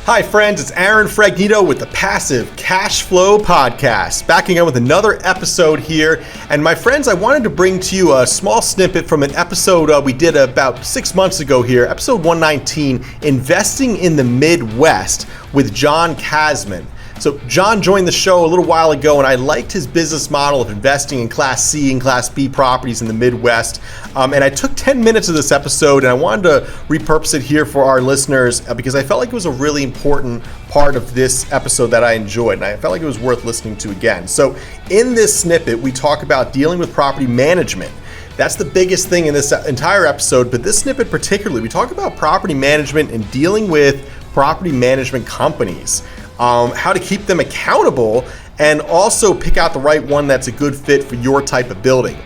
Hi friends, it's Aaron Fragnito with the Passive Cash Flow Podcast, backing up with another episode here. And my friends, I wanted to bring to you a small snippet from an episode we did about 6 months ago here, episode 119, Investing in the Midwest with John Kasman. So John joined the show a little while ago, and I liked his business model of investing in Class C and Class B properties in the Midwest. And I took 10 minutes of this episode, and I wanted to repurpose it here for our listeners because I felt like it was a really important part of this episode that I enjoyed, and I felt like it was worth listening to again. So in this snippet, we talk about dealing with property management. That's the biggest thing in this entire episode, but this snippet particularly, we talk about property management and dealing with property management companies. How to keep them accountable, and also pick out the right one that's a good fit for your type of building.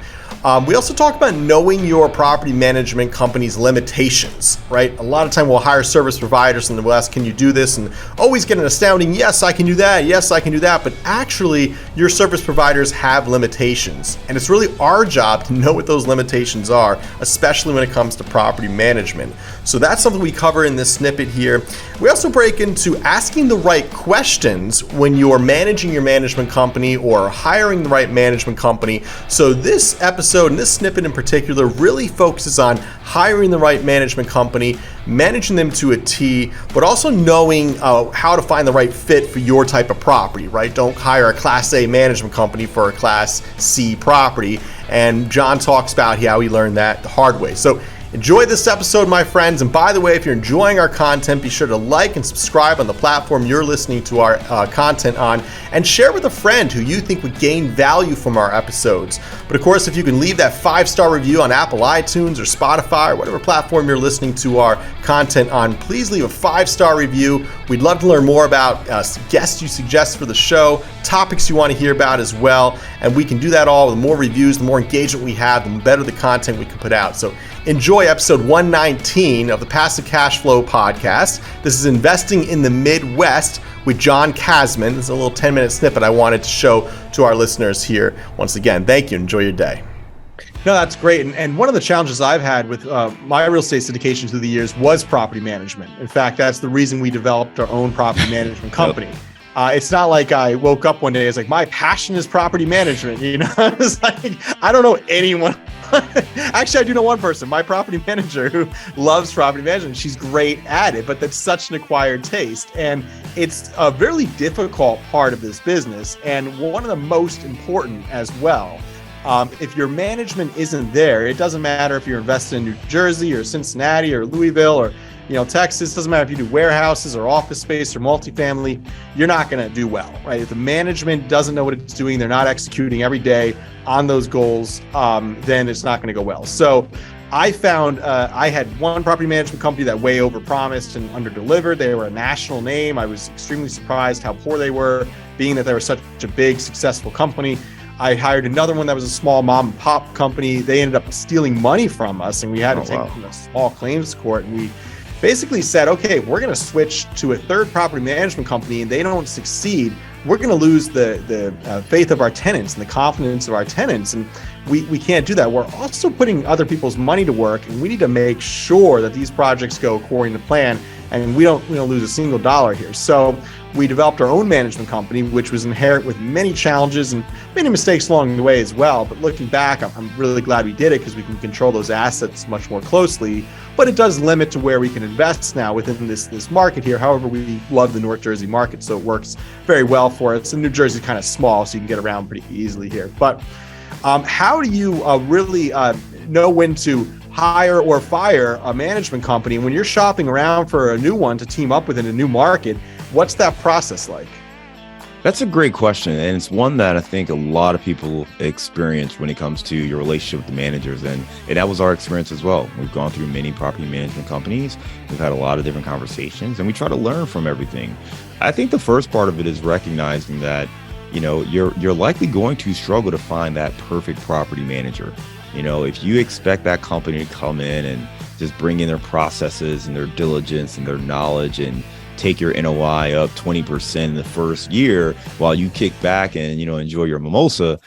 We also talk about knowing your property management company's limitations, right? A lot of time we'll hire service providers and they'll ask, can you do this? And always get an astounding, yes, I can do that. Yes, I can do that. But actually, your service providers have limitations. And it's really our job to know what those limitations are, especially when it comes to property management. So that's something we cover in this snippet here. We also break into asking the right questions when you're managing your management company or hiring the right management company. So this episode and this snippet in particular really focuses on hiring the right management company, managing them to a T, but also knowing how to find the right fit for your type of property, right? Don't hire a Class A management company for a Class C property. And John talks about how he learned that the hard way. So enjoy this episode, my friends. And by the way, if you're enjoying our content, be sure to like and subscribe on the platform you're listening to our content on, and share with a friend who you think would gain value from our episodes. But of course, if you can leave that 5-star review on Apple iTunes or Spotify or whatever platform you're listening to our content on, please leave a 5-star review. We'd love to learn more about guests you suggest for the show, topics you want to hear about as well. And we can do that all. The more reviews, the more engagement we have, the better the content we can put out. So enjoy episode 119 of the Passive Cash Flow Podcast. This is Investing in the Midwest with John Kasman. This is a little 10-minute snippet I wanted to show to our listeners here. Once again, thank you. Enjoy your day. No, that's great. And one of the challenges I've had with my real estate syndication through the years was property management. In fact, that's the reason we developed our own property management company. It's not like I woke up one day, it's like, my passion is property management. You know, it's like, I don't know anyone. Actually, I do know one person, my property manager, who loves property management. She's great at it, but that's such an acquired taste. And it's a very difficult part of this business, and one of the most important as well. If your management isn't there, it doesn't matter if you're invested in New Jersey or Cincinnati or Louisville or Texas. Doesn't matter if you do warehouses or office space or multifamily, you're not going to do well, right? If the management doesn't know what it's doing, they're not executing every day on those goals, then it's not going to go well. So I found I had one property management company that way overpromised and underdelivered. They were a national name. I was extremely surprised how poor they were, being that they were such a big, successful company. I hired another one that was a small mom and pop company. They ended up stealing money from us, and we had to take them to a small claims court. And we basically said, okay, we're going to switch to a third property management company, and they don't succeed, we're going to lose the faith of our tenants and the confidence of our tenants. And we can't do that. We're also putting other people's money to work, and we need to make sure that these projects go according to plan, and we don't lose a single dollar here. So we developed our own management company, which was inherent with many challenges and many mistakes along the way as well. But looking back, I'm really glad we did it, because we can control those assets much more closely. But it does limit to where we can invest now within this market here. However, we love the North Jersey market, so it works very well for us. And New Jersey is kind of small, so you can get around pretty easily here. But how do you really know when to hire or fire a management company? When you're shopping around for a new one to team up with in a new market, what's that process like? That's a great question. And it's one that I think a lot of people experience when it comes to your relationship with the managers. And that was our experience as well. We've gone through many property management companies. We've had a lot of different conversations, and we try to learn from everything. I think the first part of it is recognizing that, you're likely going to struggle to find that perfect property manager. If you expect that company to come in and just bring in their processes and their diligence and their knowledge and take your NOI up 20% in the first year while you kick back and, enjoy your mimosa,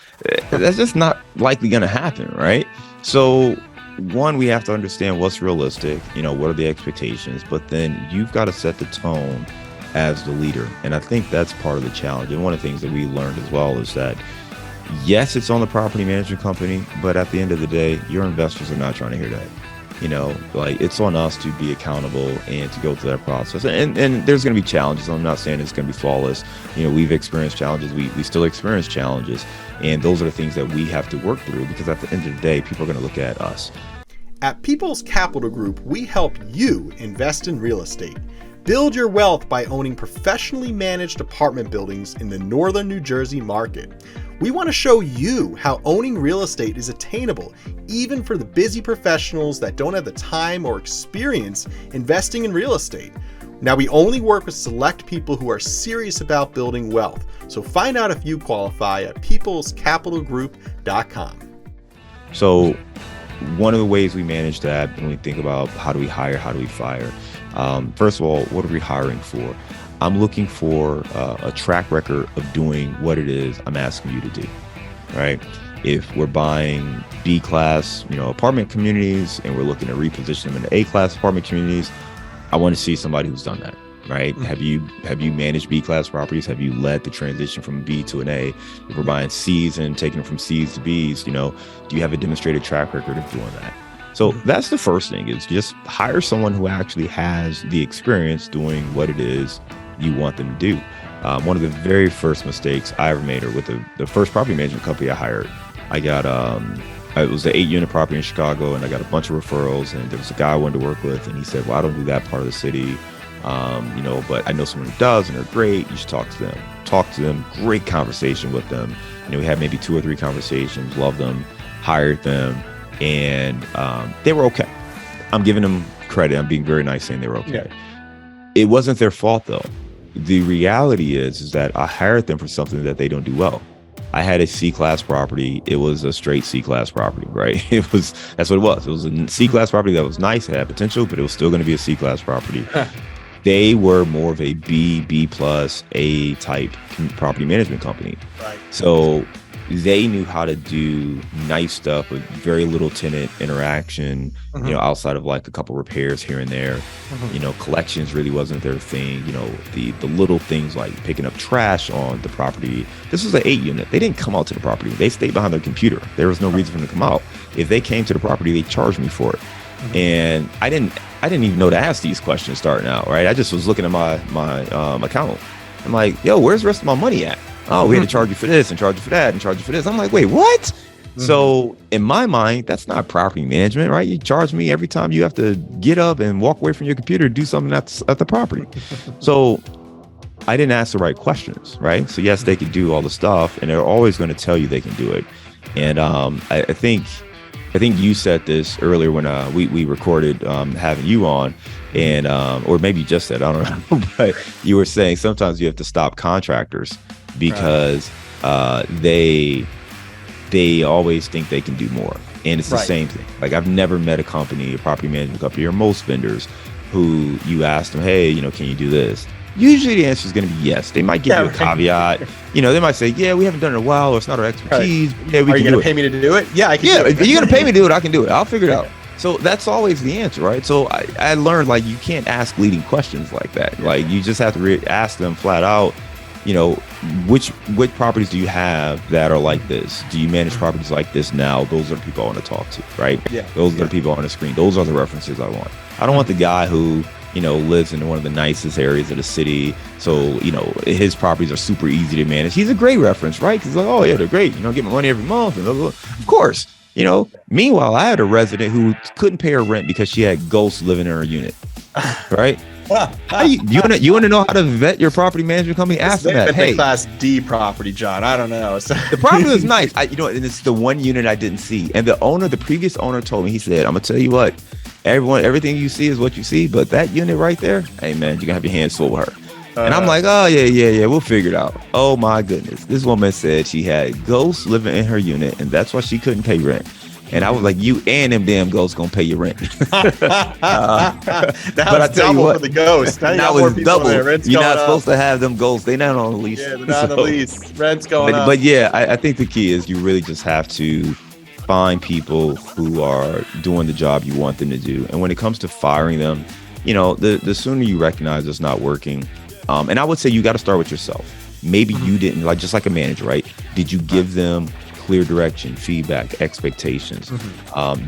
that's just not likely going to happen, right? So one, we have to understand what's realistic, what are the expectations, but then you've got to set the tone as the leader. And I think that's part of the challenge. And one of the things that we learned as well is that, yes, it's on the property management company, but at the end of the day, your investors are not trying to hear that. Like, it's on us to be accountable and to go through that process. And there's going to be challenges. I'm not saying it's going to be flawless. We've experienced challenges. We still experience challenges. And those are the things that we have to work through, because at the end of the day, people are going to look at us. At People's Capital Group, we help you invest in real estate. Build your wealth by owning professionally managed apartment buildings in the northern New Jersey market. We want to show you how owning real estate is attainable, even for the busy professionals that don't have the time or experience investing in real estate. Now, we only work with select people who are serious about building wealth. So find out if you qualify at peoplescapitalgroup.com. So one of the ways we manage that, when we think about how do we hire, how do we fire, first of all, what are we hiring for? I'm looking for a track record of doing what it is I'm asking you to do, right? If we're buying B-class, apartment communities, and we're looking to reposition them into A-class apartment communities, I want to see somebody who's done that, right? Mm-hmm. Have you managed B-class properties? Have you led the transition from B to an A? If we're buying C's and taking them from C's to B's, do you have a demonstrated track record of doing that? So that's the first thing, is just hire someone who actually has the experience doing what it is you want them to do. One of the very first mistakes I ever made, or with the first property management company I hired, I got, it was an 8-unit property in Chicago, and I got a bunch of referrals, and there was a guy I wanted to work with, and he said, well, I don't do that part of the city, but I know someone who does, and they're great. You should talk to them. Great conversation with them. We had maybe 2 or 3 conversations, loved them, hired them, and they were okay. I'm giving them credit. I'm being very nice saying they were okay. Yeah. It wasn't their fault, though. The reality is that I hired them for something that they don't do well. I had a C-class property. It was a straight C-class property, right? That's what it was. It was a C-class property that was nice, it had potential, but it was still going to be a C-class property. They were more of a B plus, A type property management company. Right. So they knew how to do nice stuff with very little tenant interaction, outside of like a couple repairs here and there. Collections really wasn't their thing. The little things like picking up trash on the property. This was an 8-unit. They didn't come out to the property. They stayed behind their computer. There was no reason for them to come out. If they came to the property, they charged me for it. And I didn't even know to ask these questions starting out, right? I just was looking at my account. I'm like, yo, where's the rest of my money at? Oh, we had to charge you for this and charge you for that and charge you for this. I'm like, wait, what? So in my mind, that's not property management, right? You charge me every time you have to get up and walk away from your computer to do something at the property. So I didn't ask the right questions, right? So yes, they can do all the stuff, and they're always going to tell you they can do it. And I think you said this earlier when we recorded having you on, and or maybe you just said, I don't know, but you were saying sometimes you have to stop contractors because they always think they can do more. And it's the same thing. Like, I've never met a property management company, or most vendors, who you ask them, hey, can you do this? Usually the answer is going to be yes. They might give you a caveat. They might say, yeah, we haven't done it in a while, or it's not our expertise. Right. Yeah, Are you going to pay me to do it? Yeah, I can do it. If you're going to pay me to do it, I can do it. I'll figure it out. So that's always the answer, right? So I learned, like, you can't ask leading questions like that. Like, you just have to ask them flat out, which properties do you have that are like this? Do you manage properties like this now? Those are the people I want to talk to, right? Yeah. Those are the people on the screen. Those are the references I want. I don't want the guy who, lives in one of the nicest areas of the city. So, his properties are super easy to manage. He's a great reference, right? Because, like, oh, yeah, they're great. Get my money every month. And blah, blah, blah. Of course. Meanwhile, I had a resident who couldn't pay her rent because she had ghosts living in her unit, right? You want to know how to vet your property management company? Ask them that. Hey, Class D property, John. I don't know. The property was nice. And it's the one unit I didn't see. And the previous owner told me, he said, I'm gonna tell you what, everything you see is what you see, but that unit right there, hey man, you're gonna have your hands full with her. And I'm like, oh yeah, we'll figure it out. Oh my goodness, this woman said she had ghosts living in her unit, and that's why she couldn't pay rent. And I was like, you and them damn ghosts gonna pay your rent. But I tell you what, for the ghost. Now it's double. You're not supposed to have them ghosts. They're not on the lease. Yeah, they're not on the lease. Rent's going up. But yeah, I think the key is you really just have to find people who are doing the job you want them to do. And when it comes to firing them, the sooner you recognize it's not working, And I would say you got to start with yourself. Maybe you didn't, like, just like a manager, right? Did you give them clear direction, feedback, expectations?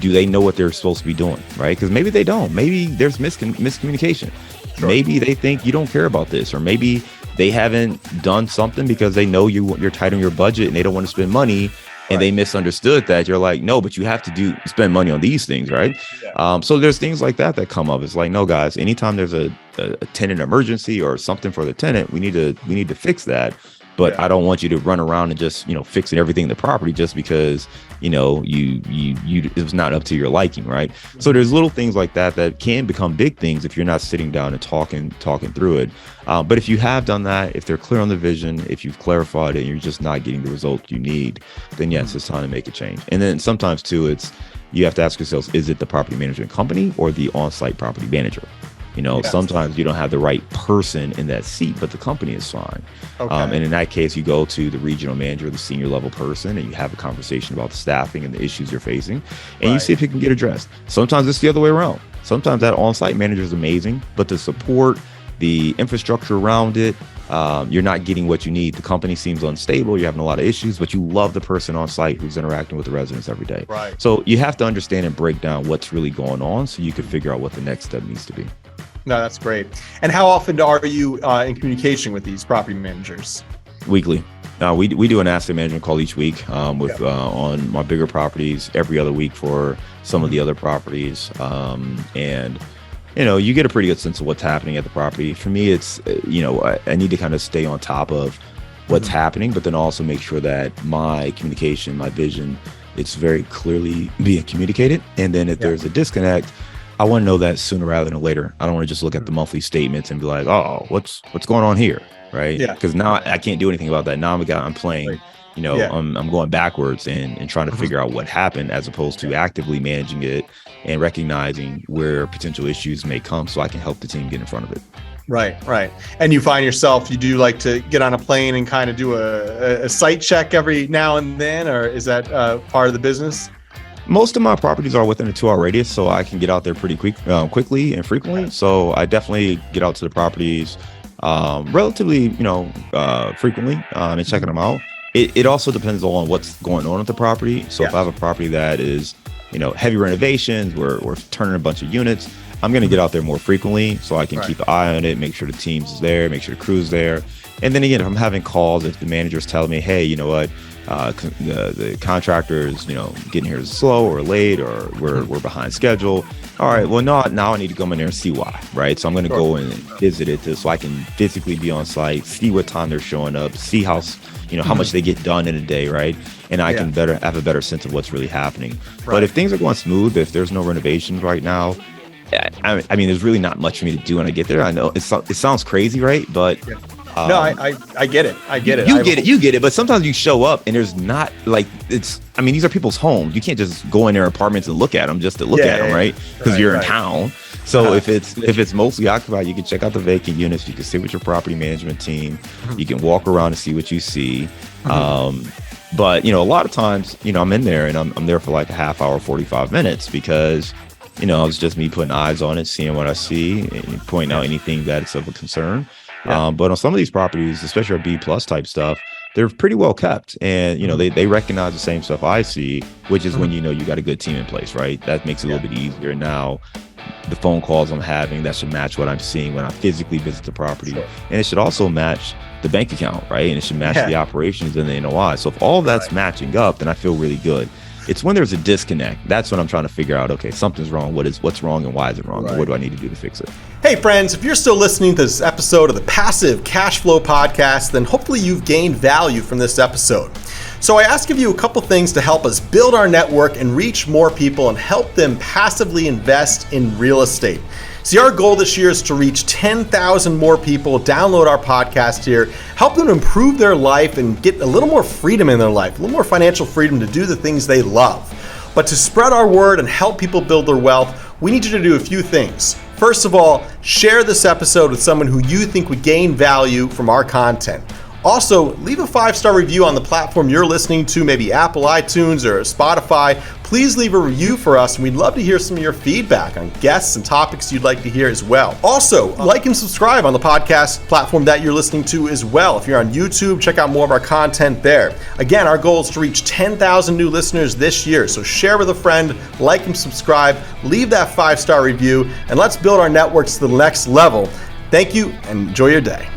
Do they know what they're supposed to be doing, right? Because maybe they don't. Maybe there's miscommunication. Sure. Maybe they think you don't care about this, or maybe they haven't done something because they know you're tight on your budget and they don't want to spend money. And they misunderstood that. You're like, no, but you have to spend money on these things, right? Yeah. So there's things like that come up. It's like, no, guys, anytime there's a tenant emergency or something for the tenant, we need to fix that. But I don't want you to run around and just, fixing everything in the property just because, it was not up to your liking, right? So there's little things like that can become big things if you're not sitting down and talking through it. But if you have done that, if they're clear on the vision, if you've clarified it and you're just not getting the result you need, then yes, it's time to make a change. And then sometimes too, you have to ask yourselves, is it the property management company or the on-site property manager? Sometimes you don't have the right person in that seat, but the company is fine. Okay. And in that case, you go to the regional manager, the senior level person, and you have a conversation about the staffing and the issues you're facing, and you see if it can get addressed. Sometimes it's the other way around. Sometimes that on-site manager is amazing, but the support, the infrastructure around it, you're not getting what you need. The company seems unstable. You're having a lot of issues, but you love the person on site who's interacting with the residents every day. Right. So you have to understand and break down what's really going on so you can figure out what the next step needs to be. No, that's great. And how often are you in communication with these property managers? Weekly. We do an asset management call each week on my bigger properties, every other week for some of the other properties. And you get a pretty good sense of what's happening at the property. For me, it's, I need to kind of stay on top of what's happening, but then also make sure that my communication, my vision, it's very clearly being communicated. And then if there's a disconnect, I want to know that sooner rather than later. I don't want to just look at the monthly statements and be like, oh, what's going on here, right? Yeah. Because now I can't do anything about that. Now I'm playing, I'm going backwards and trying to figure out what happened as opposed to actively managing it and recognizing where potential issues may come so I can help the team get in front of it. Right. And you find yourself, you do like to get on a plane and kind of do a site check every now and then, or is that part of the business? Most of my properties are within a 2-hour radius, so I can get out there pretty quickly and frequently. So I definitely get out to the properties relatively, frequently and checking them out. It also depends on what's going on with the property. So if I have a property that is, heavy renovations, we're turning a bunch of units, I'm going to get out there more frequently so I can keep an eye on it, make sure the team's is there, make sure the crew's there. And then again, if I'm having calls, if the manager's telling me, hey, you know what, the contractor is, getting here slow or late, or we're behind schedule. All right, well, now I need to come in there and see why, right? So I'm going to go and visit it so I can physically be on site, see what time they're showing up, see how much they get done in a day, right? And I can have a better sense of what's really happening. Right. But if things are going smooth, if there's no renovations right now, I mean, there's really not much for me to do when I get there. I know it sounds crazy, right? But no, I get it. You get it. But sometimes you show up and there's not these are people's homes. You can't just go in their apartments and look at them just to look at them, right? Because you're in town. So if it's mostly occupied, you can check out the vacant units. You can sit with your property management team. You can walk around and see what you see. But a lot of times, I'm in there and I'm there for like a half hour, 45 minutes because it's just me putting eyes on it, seeing what I see, and pointing out anything that's of a concern. But on some of these properties, especially our B+ type stuff, they're pretty well kept. And, they recognize the same stuff I see, which is when, you got a good team in place, right? That makes it a little bit easier. Now, the phone calls I'm having, that should match what I'm seeing when I physically visit the property. Sure. And it should also match the bank account, right? And it should match the operations and the NOI. So if all that's matching up, then I feel really good. It's when there's a disconnect. That's when I'm trying to figure out, okay, something's wrong. What's wrong and why is it wrong? Right. What do I need to do to fix it? Hey friends, if you're still listening to this episode of the Passive Cash Flow Podcast, then hopefully you've gained value from this episode. So I ask of you a couple things to help us build our network and reach more people and help them passively invest in real estate. See, our goal this year is to reach 10,000 more people, download our podcast here, help them improve their life and get a little more freedom in their life, a little more financial freedom to do the things they love. But to spread our word and help people build their wealth, we need you to do a few things. First of all, share this episode with someone who you think would gain value from our content. Also, leave a 5-star review on the platform you're listening to, maybe Apple, iTunes, or Spotify. Please leave a review for us, and we'd love to hear some of your feedback on guests and topics you'd like to hear as well. Also, like and subscribe on the podcast platform that you're listening to as well. If you're on YouTube, check out more of our content there. Again, our goal is to reach 10,000 new listeners this year, so share with a friend, like and subscribe, leave that 5-star review, and let's build our networks to the next level. Thank you, and enjoy your day.